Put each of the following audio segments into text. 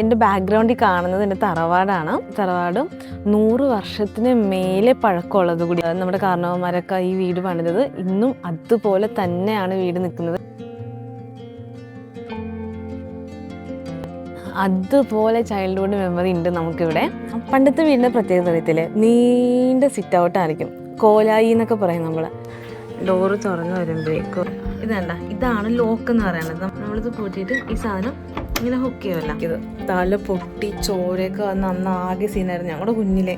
എൻ്റെ ബാക്ക്ഗ്രൗണ്ടിൽ കാണുന്നത് എൻ്റെ തറവാടാണ്. തറവാടും 100 വർഷത്തിന് മേലെ പഴക്കമുള്ളത് കൂടി. നമ്മുടെ കാരണവന്മാരൊക്കെ ഈ വീട് പണിതത്. ഇന്നും അതുപോലെ തന്നെയാണ് വീട് നിൽക്കുന്നത്. അതുപോലെ ചൈൽഡ്ഹുഡ് മെമ്മറി ഉണ്ട് നമുക്കിവിടെ. പണ്ടത്തെ വീടിൻ്റെ പ്രത്യേകത അറിയത്തില്ലേ, നീണ്ട സിറ്റ് ഔട്ടായിരിക്കും, കോലായി എന്നൊക്കെ പറയും നമ്മൾ. ഡോറ് തുറന്ന് വരുമ്പോഴേക്കും ഇതണ്ട, ഇതാണ് ലോക്ക് എന്ന് പറയുന്നത്. നമ്മളിത് കൂട്ടിയിട്ട് ഈ സാധനം ഇങ്ങനെ ഹുക്ക് ചെയ്യുമല്ല, ഇത് തല പൊട്ടി ചോരയൊക്കെ വന്ന് അന്ന് ആകെ സീനായിരുന്നു ഞങ്ങളുടെ കുഞ്ഞിലെ.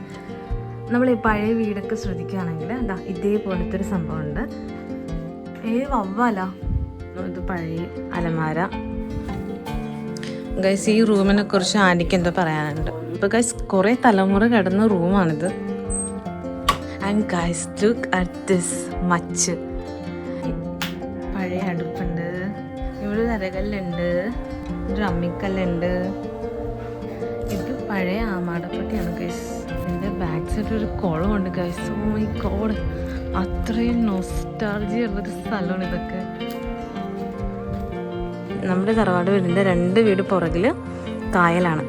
നമ്മൾ ഈ പഴയ വീടൊക്കെ ശ്രദ്ധിക്കുകയാണെങ്കിൽ എന്താ ഇതേപോലത്തെ ഒരു സംഭവമുണ്ട്. വവ്വാല, ഇത് പഴയ അലമാര. ഗൈസ്, ഈ റൂമിനെ കുറിച്ച് ആന്റിക്ക് എന്തോ പറയാനുണ്ട്. ഇപ്പൊ ഗൈസ് കുറേ തലമുറ കിടന്ന റൂമാണിത്. And guys look at this much. പഴയ അടുപ്പുണ്ട്, ഇവിടെ നരകല്ലുണ്ട്, ഒരു അമ്മിക്കല്ലുണ്ട്. ഇത് പഴയ ആമാടപ്പട്ടിയാണ് ഗൈസ്. ഇതിൻ്റെ ബാക്ക് സൈഡ് ഒരു കുളമുണ്ട് ഗൈസ്. ഓ മൈ ഗോഡ്, അത്രയും നൊസ്റ്റാൾജിയ ഉള്ളൊരു സ്ഥലമാണ് ഇതൊക്കെ. നമ്മുടെ തറവാട് വീടിൻ്റെ 2 വീട് പുറകിൽ കായലാണ്.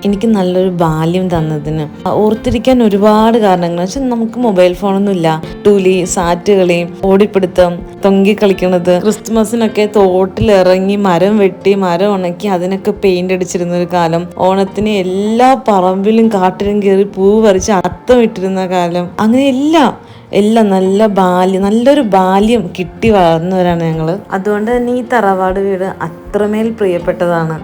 എനിക്ക് നല്ലൊരു ബാല്യം തന്നതിന് ഓർത്തിരിക്കാൻ ഒരുപാട് കാരണങ്ങൾ. പക്ഷെ നമുക്ക് മൊബൈൽ ഫോണൊന്നും ഇല്ല. ടൂലി, സാറ്റ് കളി, ഓടിപ്പിടുത്തം, തൊങ്കി കളിക്കണത്, ക്രിസ്മസിനൊക്കെ തോട്ടിലിറങ്ങി മരം വെട്ടി മരം ഉണക്കി അതിനൊക്കെ പെയിന്റ് അടിച്ചിരുന്ന ഒരു കാലം, ഓണത്തിന് എല്ലാ പറമ്പിലും കാട്ടിലും കയറി പൂ പറിച്ച് അത്തം ഇട്ടിരുന്ന കാലം, അങ്ങനെ എല്ലാം നല്ലൊരു ബാല്യം കിട്ടി വളർന്നവരാണ് ഞങ്ങൾ. അതുകൊണ്ട് തന്നെ ഈ തറവാട് വീട് അത്രമേൽ പ്രിയപ്പെട്ടതാണ്.